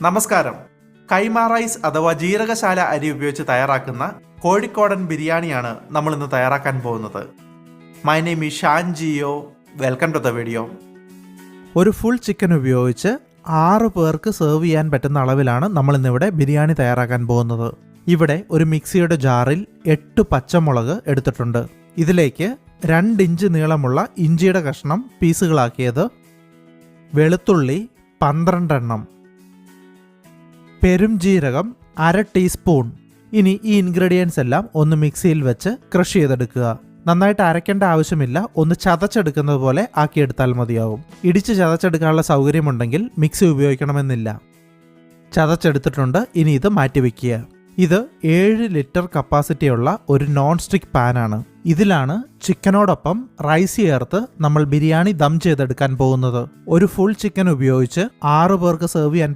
നമസ്കാരം. കൈമ റൈസ് അഥവാ ജീരകശാല അരി ഉപയോഗിച്ച് തയ്യാറാക്കുന്ന കോഴിക്കോടൻ ബിരിയാണിയാണ് നമ്മൾ ഇന്ന് തയ്യാറാക്കാൻ പോകുന്നത്. My name is Shaan Geo. Welcome to the video. ഒരു ഫുൾ ചിക്കൻ ഉപയോഗിച്ച് 6 പേർക്ക് സെർവ് ചെയ്യാൻ പറ്റുന്ന അളവിലാണ് നമ്മൾ ഇന്നിവിടെ ബിരിയാണി തയ്യാറാക്കാൻ പോകുന്നത്. ഇവിടെ ഒരു മിക്സിയുടെ ജാറിൽ 8 പച്ചമുളക് എടുത്തിട്ടുണ്ട്. ഇതിലേക്ക് 2 ഇഞ്ച് നീളമുള്ള ഇഞ്ചിയുടെ കഷ്ണം പീസുകളാക്കിയത്, വെളുത്തുള്ളി 12 എണ്ണം, പെരുംജീരകം 1/2 ടീസ്പൂൺ. ഇനി ഈ ഇൻഗ്രീഡിയൻസ് എല്ലാം ഒന്ന് മിക്സിയിൽ വെച്ച് ക്രഷ് ചെയ്തെടുക്കുക. നന്നായിട്ട് അരയ്ക്കേണ്ട ആവശ്യമില്ല, ഒന്ന് ചതച്ചെടുക്കുന്നത് പോലെ ആക്കിയെടുത്താൽ മതിയാവും. ഇടിച്ച് ചതച്ചെടുക്കാനുള്ള സൗകര്യമുണ്ടെങ്കിൽ മിക്സി ഉപയോഗിക്കണമെന്നില്ല. ചതച്ചെടുത്തിട്ടുണ്ട്. ഇനി ഇത് മാറ്റിവെക്കുക. ഇത് 7 ലിറ്റർ കപ്പാസിറ്റിയുള്ള ഒരു നോൺ സ്റ്റിക്ക് പാനാണ്. ഇതിലാണ് ചിക്കനോടൊപ്പം റൈസ് ചേർത്ത് നമ്മൾ ബിരിയാണി ദം ചെയ്തെടുക്കാൻ പോകുന്നത്. ഒരു ഫുൾ ചിക്കൻ ഉപയോഗിച്ച് 6 പേർക്ക് സെർവ് ചെയ്യാൻ